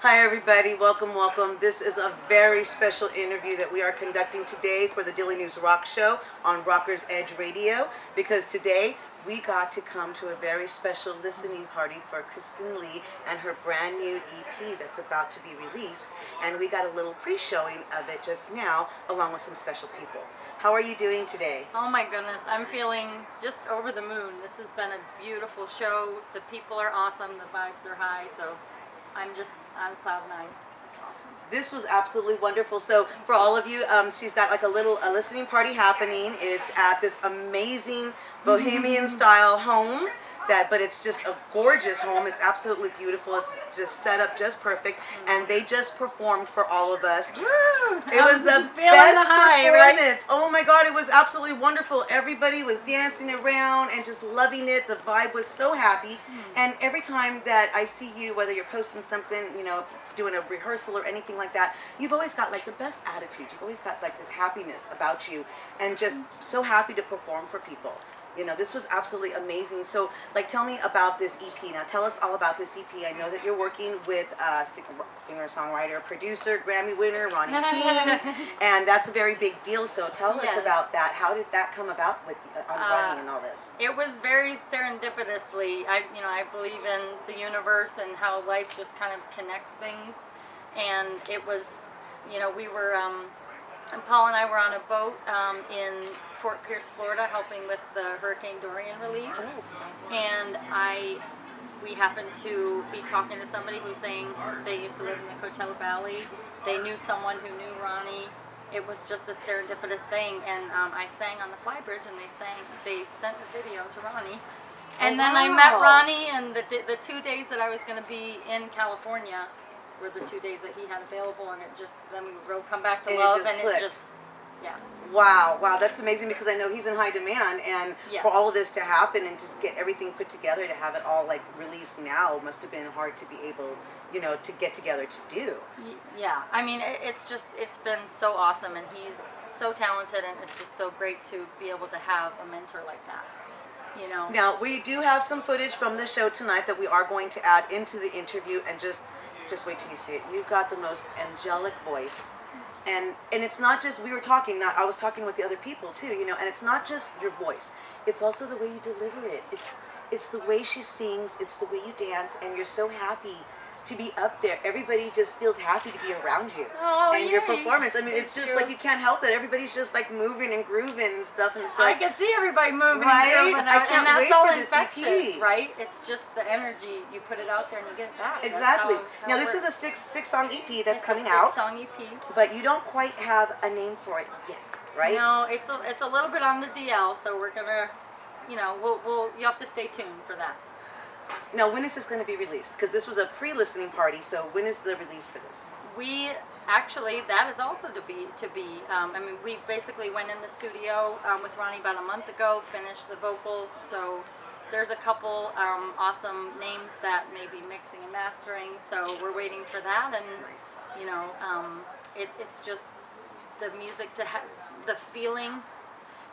Hi everybody, welcome, welcome. This is a very special interview that we are conducting today for the Daily News Rock Show on Rockers Edge Radio, because today we got to come to a very special listening party for Kristen Lee and her brand new EP that's about to be released, and we got a little pre-showing of it just now along with some special people. How are you doing today? Oh my goodness, I'm feeling just over the moon. This has been a beautiful show. The people are awesome, the vibes are high, so I'm just on cloud nine. It's awesome. This was absolutely wonderful. So for all of you, she's got like a listening party happening. It's at this amazing bohemian style home. But it's just a gorgeous home. It's absolutely beautiful. It's just set up just perfect, and they just performed for all of us. Woo! It was the best performance. Right? Oh my God, it was absolutely wonderful. Everybody was dancing around and just loving it. The vibe was so happy. And every time that I see you, whether you're posting something, you know, doing a rehearsal or anything like that, you've always got like the best attitude. You've always got like this happiness about you, and just so happy to perform for people. You know, this was absolutely amazing. So, like, tell me about this EP. Now, tell us all about this EP. I know that you're working with singer-songwriter, producer, Grammy winner, Ronnie King, and that's a very big deal. So, tell us about that. How did that come about with Ronnie and all this? It was very serendipitously. I believe in the universe and how life just kind of connects things, and it was, we were. Paul and I were on a boat in Fort Pierce, Florida, helping with the Hurricane Dorian relief. And we happened to be talking to somebody who's saying they used to live in the Coachella Valley. They knew someone who knew Ronnie. It was just this serendipitous thing. And I sang on the flybridge, and they sent the video to Ronnie. And then I met Ronnie, and the 2 days that I was going to be in California were the 2 days that he had available, and then we wrote Come Back to Love, and it just, Wow, that's amazing, because I know he's in high demand, and for all of this to happen and to get everything put together, to have it all like released now must have been hard to be able, to get together to do. Yeah, I mean, it's been so awesome, and he's so talented, and it's just so great to be able to have a mentor like that. Now, we do have some footage from the show tonight that we are going to add into the interview, and just wait till you see it. You've got the most angelic voice, and it's not just, we were talking, I was talking with the other people too, and it's not just your voice, it's also the way you deliver it. It's the way she sings, it's the way you dance, and you're so happy to be up there. Everybody just feels happy to be around you. And your performance, I mean, it's just like, you can't help it. Everybody's just like moving and grooving and stuff, and it's like, I can see everybody moving right? and grooving, I can't and wait that's all for this infectious, EP. right? It's just the energy, you put it out there and you get it back. Exactly. How Now, this is a six-song EP that's coming out. out. 6-song EP. But you don't quite have a name for it yet, right? No, it's a little bit on the DL, so we're gonna, you have to stay tuned for that. Now, when is this going to be released? Because this was a pre-listening party, so when is the release for this? That is also to be. We basically went in the studio with Ronnie about a month ago, finished the vocals, so there's a couple awesome names that may be mixing and mastering, so we're waiting for that, and it's just the music the feeling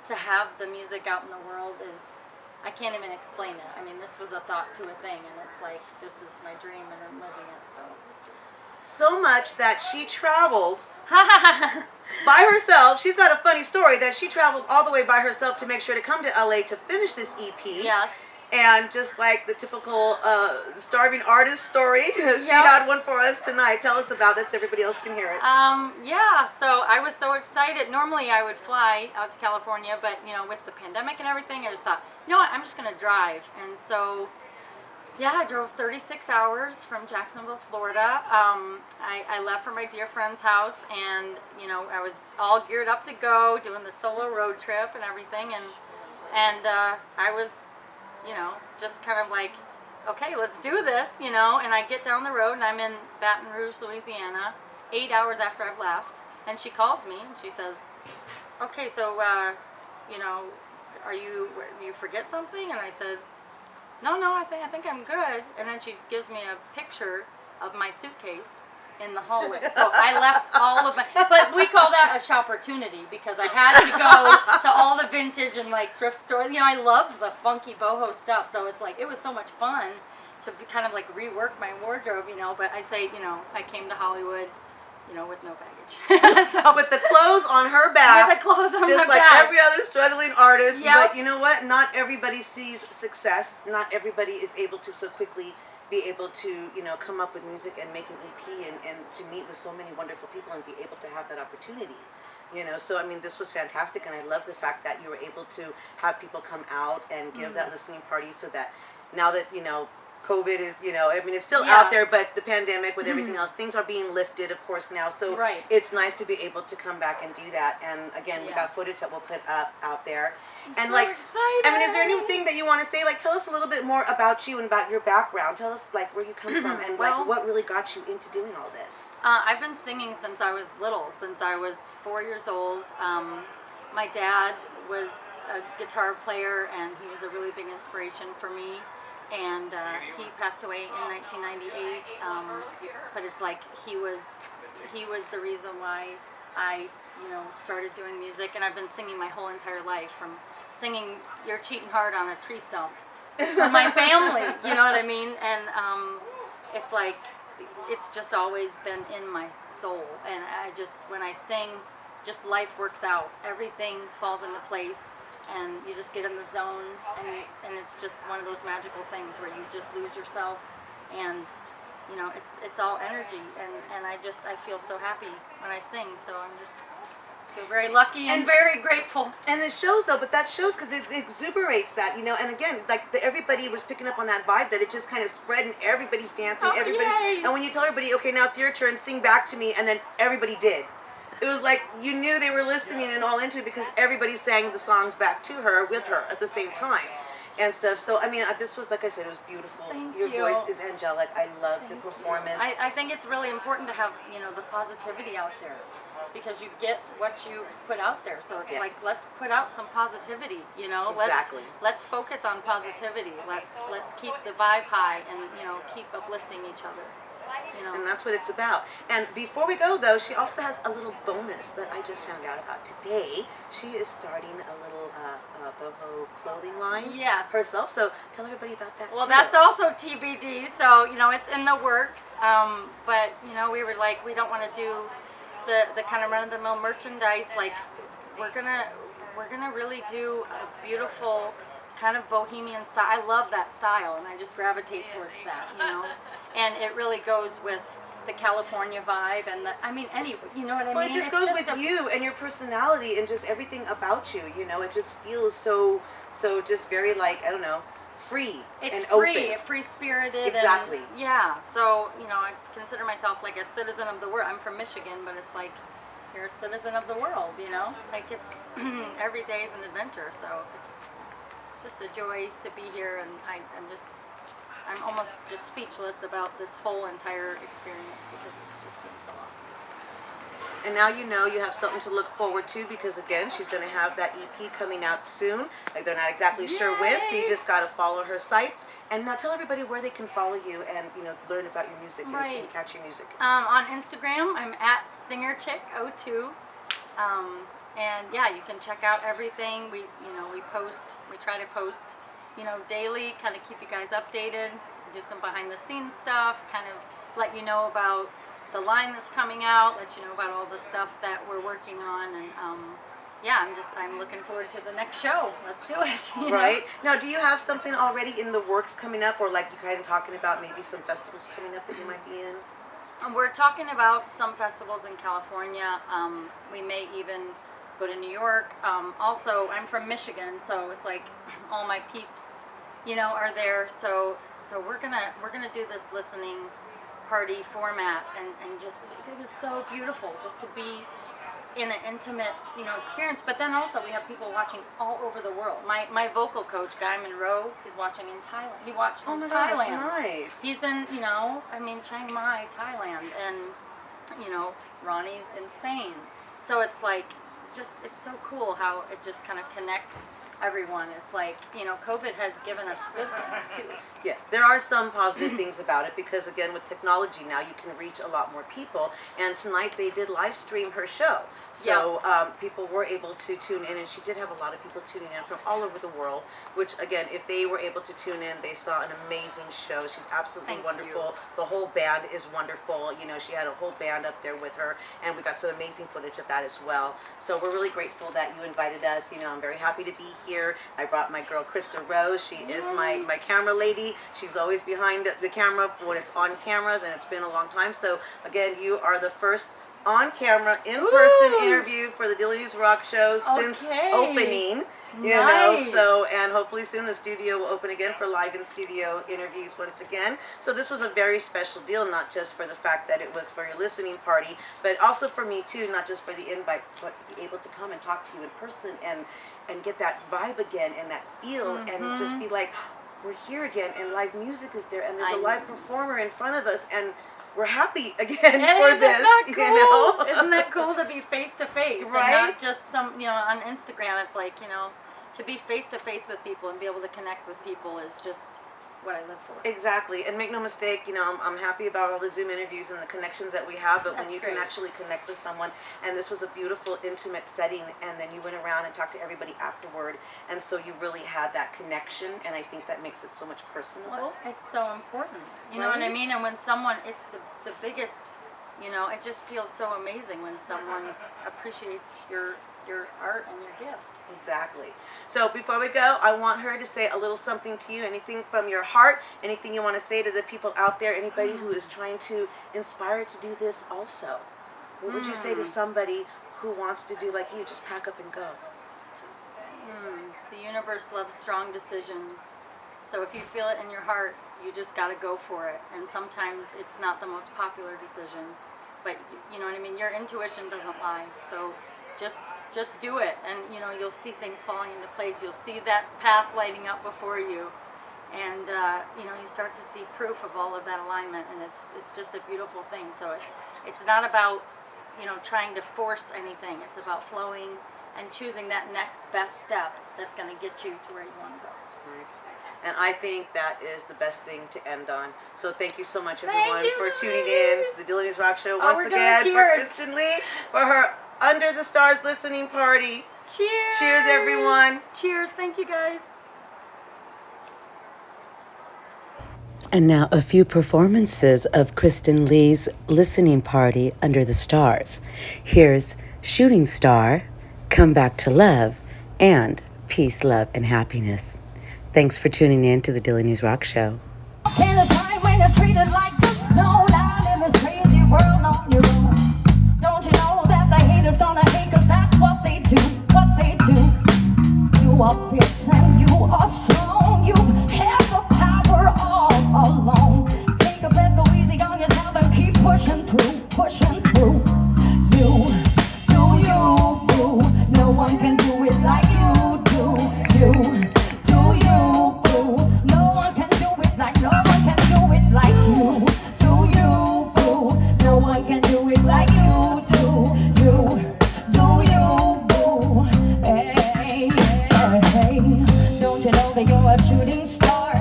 to have the music out in the world is, I can't even explain it. I mean, this was a thought to a thing, and it's like, this is my dream, and I'm living it, so it's just... So much that she traveled by herself. She's got a funny story that she traveled all the way by herself to make sure to come to LA to finish this EP. Yes. And just like the typical starving artist story, she had one for us tonight. Tell us about this so everybody else can hear it. So I was so excited. Normally I would fly out to California, but with the pandemic and everything, I just thought, you know what, I'm just going to drive. And so, I drove 36 hours from Jacksonville, Florida. I left for my dear friend's house, and I was all geared up to go, doing the solo road trip and everything, and I was just kind of like, okay, let's do this, and I get down the road, and I'm in Baton Rouge, Louisiana, 8 hours after I've left, and she calls me, and she says, okay, so, you forget something? And I said, no, I think I'm good. And then she gives me a picture of my suitcase in the hallway. So I left all of my, but we call that a shopportunity, because I had to go to all the vintage and like thrift stores. I love the funky boho stuff, so it's like, it was so much fun kind of like rework my wardrobe, you know. But I say, you know, I came to Hollywood, you know, with no baggage. So with the clothes on her back, with the clothes on just my like back. every other struggling artist. Yep. But you know what? Not everybody sees success. Not everybody is able to so quickly be able to, you know, come up with music and make an EP and to meet with so many wonderful people and be able to have that opportunity. You know, so I mean, this was fantastic, and I love the fact that you were able to have people come out and give that listening party, so that now that, you know, COVID is, you know, I mean, it's still out there, but the pandemic with everything else, things are being lifted, of course, now. So it's nice to be able to come back and do that. And again, we got footage that we'll put up out there. I'm and so like, excited. I mean, is there anything that you want to say? Like, tell us a little bit more about you and about your background. Tell us like where you come from and like what really got you into doing all this. I've been singing since I was little, since I was 4 years old. My dad was a guitar player, and he was a really big inspiration for me. And he passed away in 1998. But it's like he was the reason why I, you know, started doing music. And I've been singing my whole entire life, from singing "You're Cheating Hard" on a tree stump for my family. You know what I mean? And it's like, it's just always been in my soul. And I just, when I sing, just life works out. Everything falls into place, and you just get in the zone, and it's just one of those magical things where you just lose yourself, and you know, it's all energy, and I feel so happy when I sing. So I'm just feel very lucky and very grateful. And it shows though, but that shows because it exuberates that, you know. And again, like everybody was picking up on that vibe, that it just kind of spread, and everybody's dancing, Yay. And when you tell everybody, okay, now it's your turn, sing back to me, and then everybody did. It was like you knew they were listening and all into it, because everybody sang the songs back to her with her at the same time and stuff. So I mean, this was, like I said, it was beautiful. Thank Your you. voice is angelic. I love the performance. I think it's really important to have, you know, the positivity out there, because you get what you put out there. So it's like, let's put out some positivity, you know. Exactly. Let's focus on positivity. Let's keep the vibe high, and you know, keep uplifting each other. You know. And that's what it's about. And before we go, though, she also has a little bonus that I just found out about today. She is starting a little boho clothing line herself. So tell everybody about that. Well, that's also TBD. So, you know, it's in the works. But, you know, we were like, we don't want to do the kind of run-of-the-mill merchandise. Like, we're gonna really do a beautiful kind of bohemian style. I love that style, and I just gravitate towards that, you know. And it really goes with the California vibe, and you know what I mean? Well, it just goes with you and your personality and just everything about you, you know. It just feels so just very, like, I don't know, free and open. Free-spirited. Exactly. And, yeah. So, you know, I consider myself like a citizen of the world. I'm from Michigan, but it's like, you're a citizen of the world, you know. Like, it's every day is an adventure. So it's just a joy to be here, and I'm almost just speechless about this whole entire experience, because it's just been so awesome. And now you know you have something to look forward to, because again, she's going to have that EP coming out soon. Like, they're not exactly sure when, so you just got to follow her sites. And now tell everybody where they can follow you and, you know, learn about your music and catch your music. On Instagram, I'm at SingerChick02. And yeah, you can check out everything. We try to post, you know, daily, kind of keep you guys updated, do some behind the scenes stuff, kind of let you know about the line that's coming out, let you know about all the stuff that we're working on, and yeah, I'm looking forward to the next show. Let's do it. Right. Now, do you have something already in the works coming up, or like you kind of talking about maybe some festivals coming up that you might be in? We're talking about some festivals in California. We may even go to New York. Also, I'm from Michigan, so it's like all my peeps, you know, are there. So we're gonna do this listening party format, and just, it was so beautiful just to be in an intimate, you know, experience. But then also we have people watching all over the world. My vocal coach, Guy Monroe, is watching in Thailand. He watched in Thailand. Gosh, nice. He's in, you know, Chiang Mai, Thailand, and you know, Ronnie's in Spain. So it's like, it's so cool how it just kind of connects everyone. It's like, you know, COVID has given us good things too. Yes, there are some positive things about it because, again, with technology now you can reach a lot more people. And tonight they did live stream her show. So people were able to tune in, and she did have a lot of people tuning in from all over the world, which, again, if they were able to tune in, they saw an amazing show. She's absolutely wonderful. The whole band is wonderful. You know, she had a whole band up there with her, and we got some amazing footage of that as well. So we're really grateful that you invited us. You know, I'm very happy to be here. I brought my girl, Krista Rose. She is my camera lady. She's always behind the camera when it's on cameras, and it's been a long time. So, again, you are the first on-camera, in-person interview for the Daily News Rock Show since opening. You know, so, and hopefully soon the studio will open again for live in-studio interviews once again. So this was a very special deal, not just for the fact that it was for your listening party, but also for me too, not just for the invite, but be able to come and talk to you in person and get that vibe again and that feel and just be like, we're here again, and live music is there, and there's a live performer in front of us, and we're happy again for this. Cool? You know? Isn't that cool to be face to face, right? And not just some, you know, on Instagram. It's like, you know, to be face to face with people and be able to connect with people is just what I live for. Exactly, and make no mistake, you know, I'm happy about all the Zoom interviews and the connections that we have, but when you can actually connect with someone, and this was a beautiful, intimate setting, and then you went around and talked to everybody afterward, and so you really had that connection, and I think that makes it so much personable. Well, it's so important, you know what I mean? And when someone, it's the biggest, you know, it just feels so amazing when someone appreciates your art and your gift. Exactly. So before we go, I want her to say a little something to you, anything from your heart, anything you want to say to the people out there, anybody who is trying to inspire to do this also. What would you say to somebody who wants to do like you, just pack up and go? The universe loves strong decisions. So if you feel it in your heart, you just got to go for it. And sometimes it's not the most popular decision, but you know what I mean? Your intuition doesn't lie. So just do it, and you know, you'll see things falling into place. You'll see that path lighting up before you, and you know, you start to see proof of all of that alignment, and it's just a beautiful thing. So it's not about, you know, trying to force anything. It's about flowing and choosing that next best step that's going to get you to where you want to go. Right. And I think that is the best thing to end on. So thank you so much, everyone, for tuning in to the Daily News Rock Show once again for Kristen Lee, for her Under the Stars listening party. Cheers! Cheers, everyone. Cheers. Thank you, guys. And now a few performances of Kristen Lee's listening party Under the Stars. Here's Shooting Star, Come Back to Love, and Peace, Love, and Happiness. Thanks for tuning in to the Daily News Rock Show. In a time when you're treated like the snow down in this crazy world on your own. Don't you know that the haters gonna hate, 'cause that's what they do, what they do. You are fierce and you are strong. You have the power all alone. Take a breath, go easy on yourself and keep pushing through, pushing through. You do you, boo. No one can do it like you do. You do you, boo. No one can do it like, no one can do it like you. Do you, boo. No one can do it like you do. You do you, boo. Hey, hey. Don't you know that you're a shooting star?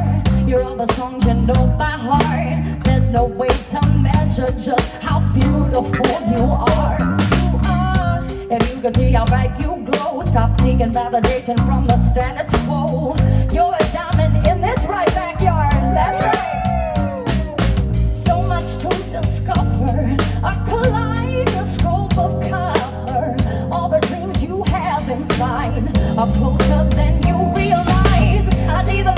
You're all the songs you know by heart. There's no way to measure just how beautiful you are. If you could see how bright you glow, stop seeking validation from the status quo. You're a diamond in this right backyard, that's right. So much to discover, a kaleidoscope of color. All the dreams you have inside are closer than you realize. I see the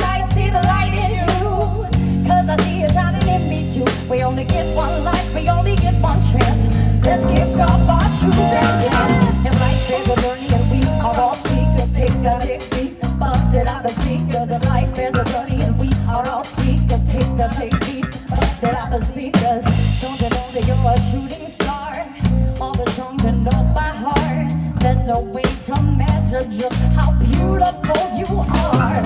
light in you, 'cause I see it shining in me too. We only get one life, we only get one chance. Let's kick off our shoes and dance. And life is a journey and we are all seekers. Take a tick, busted out the speakers. And life is a journey and we are all seekers. Take a tick, busted out the speakers. Don't you know that you're a shooting star? All the songs you know by heart. There's no way to measure just how beautiful you are.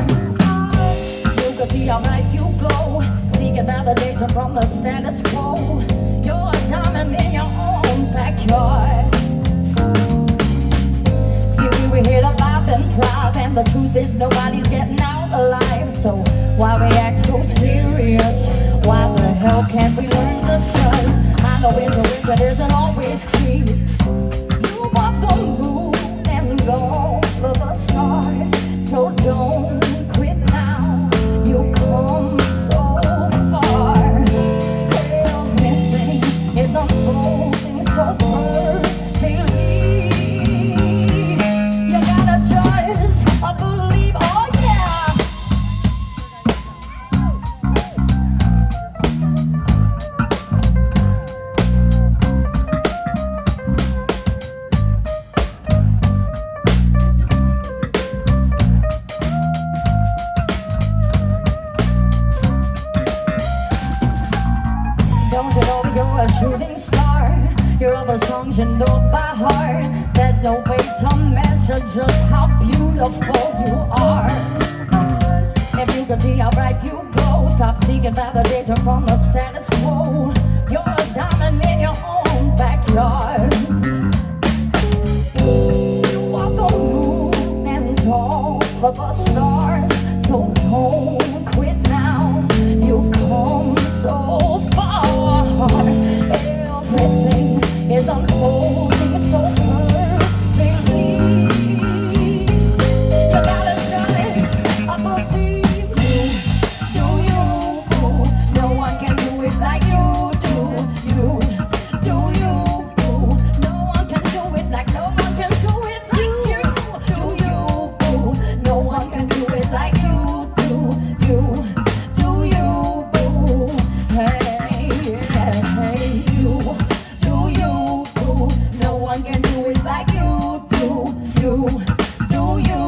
You can see how bright you glow, seeking validation from the status quo. You're a diamond in your own backyard. See, we were here to laugh and thrive and the truth is nobody's getting out alive. So why we act so serious? Why the hell can't we learn to trust? I know intuition isn't always free. You walk the moon and go for the stars. So don't quit now. You've come so far. Everything is unfolding so perfectly. You gotta just believe, oh yeah. Don't you know you're a shooting star? Your other songs you know by heart. There's no way to measure just how beautiful you are. If you could see how bright you glow, stop seeking validation from the status quo. You're a diamond in your own backyard. You walk the moon and talk of the stars. So don't quit now. You've come so far. Everything is unfolding so perfectly. You gotta just believe you. Do you? No one can do it like you do. You. Do you? No one can do it like no one can do it like you. Do you? No one can do it like you do. You. Do you? Hey, hey, you. Do you? No one can do it like you do. You. Do you?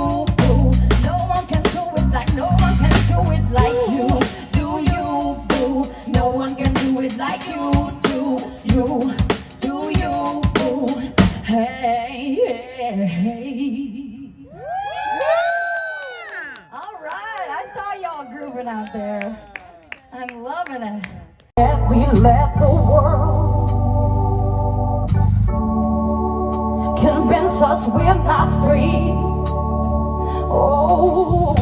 No one can do it like no one can do it like you. Do you? No one can do it like you do. You. Do you? Hey, hey. All right, I saw y'all grooving out there. I'm loving it. We let the world convince us we're not free. Oh,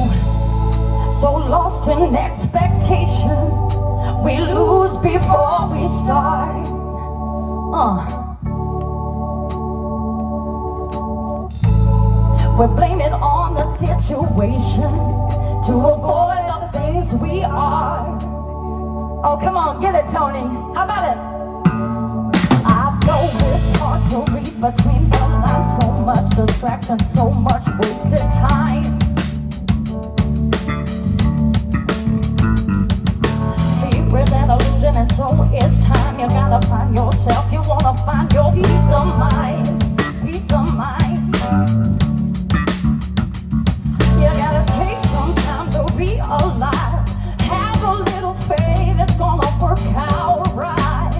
so lost in expectation, we lose before we start. We're blaming on the situation to avoid the things we are. Oh, come on, get it, Tony. How about it? I know it's hard to read between the lines. So much distraction, so much wasted time. Fear is an illusion, and so is time. You gotta find yourself. You wanna find your peace of mind. Peace of mind. You gotta take some time to be alive. Have a little faith, it's gonna work out right.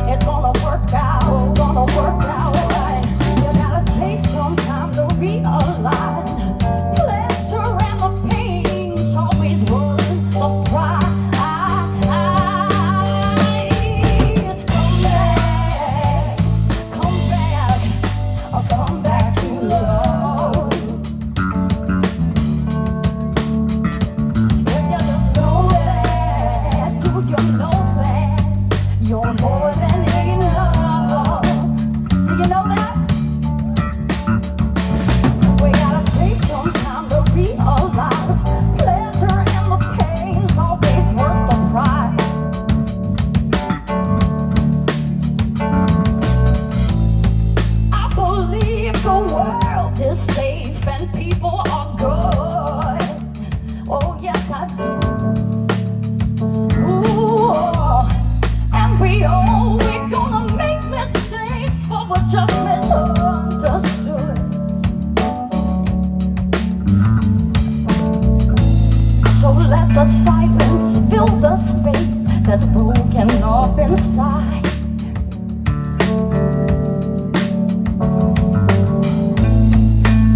It's gonna work out, gonna work out right. You gotta take some time to be alive. Pleasure and the pain's always worth the price. Come back to love. If you just know that, do you know that you're more than enough? Do you know that? We gotta take some time to realize pleasure and the pain's always worth the price. I believe the world is safe and people are good. Oh yes, I do. Ooh, and we're gonna make mistakes, but we're just misunderstood. So let the silence fill the space that's broken up inside.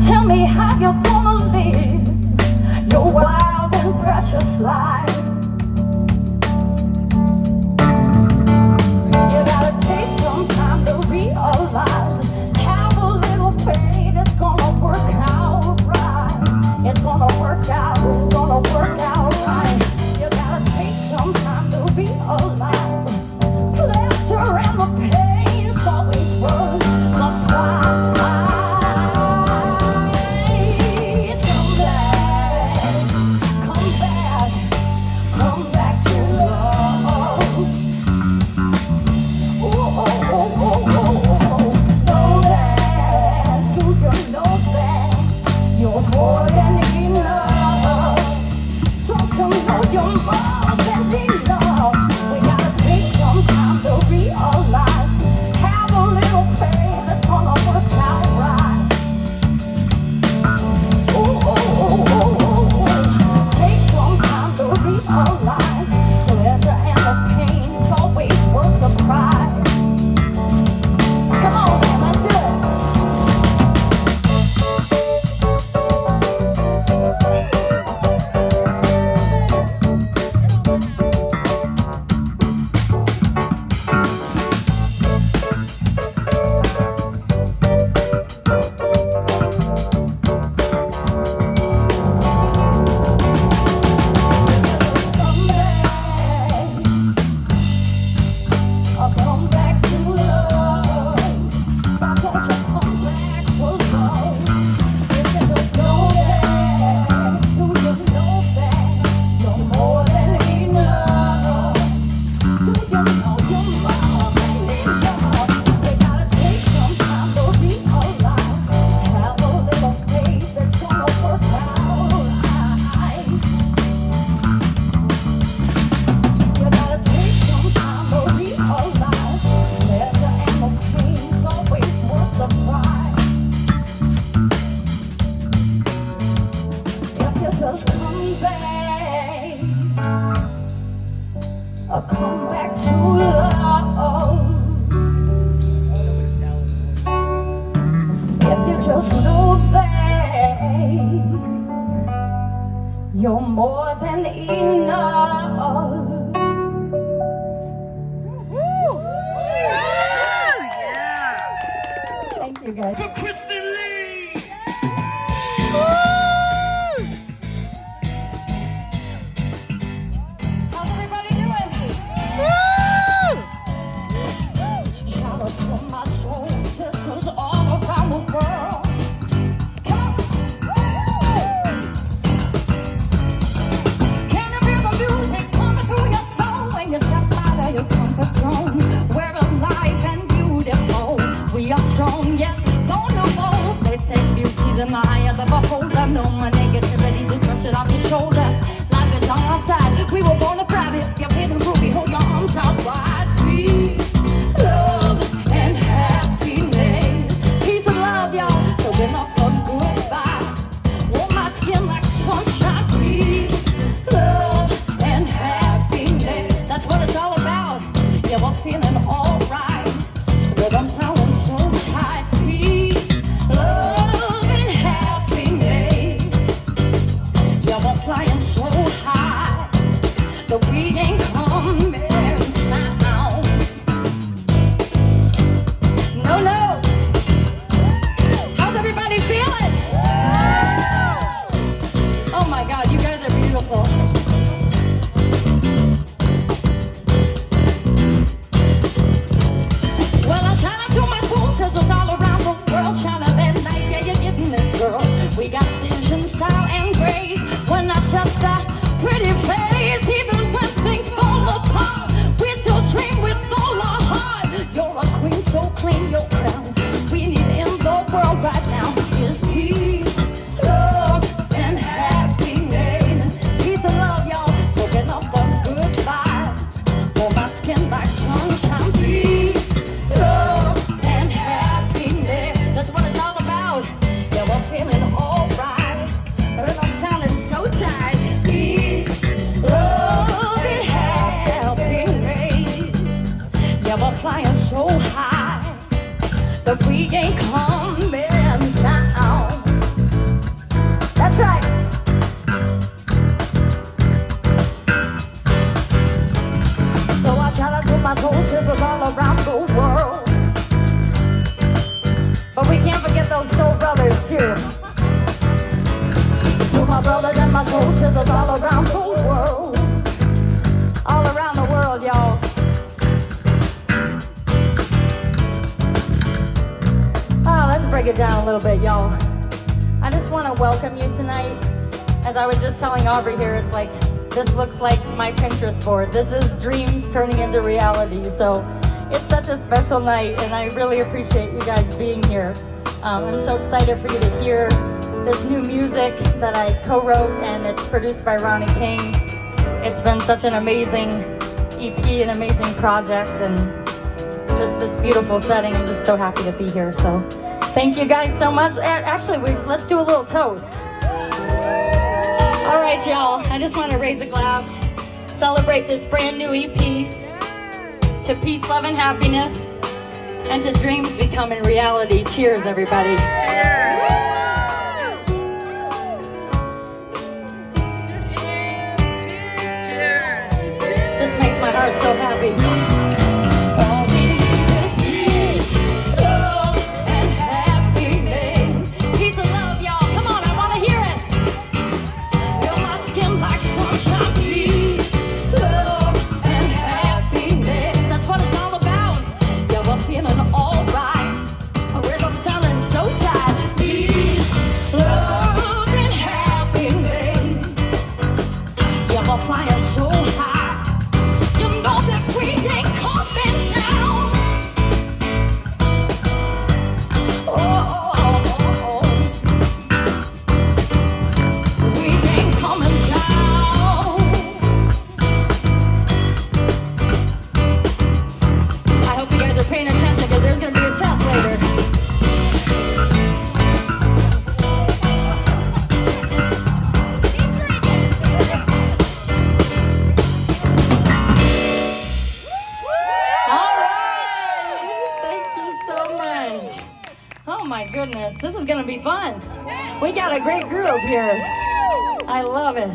Tell me how you're gonna live your wild and precious life. You gotta take some time to realize. Have a little faith, it's gonna work out right. It's gonna For Kristen Lee! How's everybody doing? Shout out to my soul sisters all around the world. Come on. Can you feel the music coming through your soul when you step out of your comfort zone? We're alive and beautiful. We are strong yet vulnerable. They say beauty's in the eye of the beholder. No more negativity, just brush it off your shoulder. Life is on our side. We were born to thrive. If you're feeling groovy, hold your arms out wide. Peace, love, and happiness. Peace and love, y'all. So we're not a goodbye. Warm my skin like sunshine. Peace, love, and happiness. That's what it's all about. Yeah, we're feeling alright. Rhythm sounding so tight. Peace, love, and happiness. Yeah, we're flying so high that we ain't coming down. No, no. How's everybody feeling? Oh my God, you guys are beautiful. Well, I shout out to my soul sisters all around the world. Shout out that night, yeah, you're getting it, girls. We got vision, style, and grace. We're not just a pretty face. Even when things fall apart, we still dream with all our heart. You're a queen, so claim your crown. We need in the world right now is peace, love, and happiness. Peace and love, y'all. Soaking up the good vibes. Warm my skin like sunshine. Peace, love, and happiness. That's what it's all about. Yeah, we're feeling alright. I'm sounding so tight. Peace, love, and happiness. Yeah, we're flying so high that we ain't coming down. That's right. So I shout out to my soul sisters all around the world. But we can't forget those soul brothers too. To my brothers and my soul sisters all around the world. All around the world, y'all. Oh, let's break it down a little bit, y'all. I just want to welcome you tonight. As I was just telling Aubrey here, it's like, this looks like my Pinterest board. This is dreams turning into reality. So it's such a special night, and I really appreciate you guys being here. I'm so excited for you to hear this new music that I co-wrote, and it's produced by Ronnie King. It's been such an amazing EP, an amazing project, and it's just this beautiful setting. I'm just so happy to be here. So thank you guys so much. Actually, let's do a little toast. All right, y'all, I just want to raise a glass, celebrate this brand new EP, to peace, love, and happiness, and to dreams becoming reality. Cheers, everybody. Just makes my heart so happy. All we need is peace, love, and happiness. Peace and love, y'all. Come on, I want to hear it. Feel my skin like sunshine. Peace, love, and happiness. That's what it's all about. Yeah, we're feeling all right. Rhythm sounding so tight. Peace, love, and happiness. Yeah, we're flying so high. You know that we ain't coming down. Oh, we ain't coming down. I hope you guys are paying attention, because there's going to be a test later. All right. Thank you so much. Oh my goodness, this is going to be fun. We got a great group here. I love it.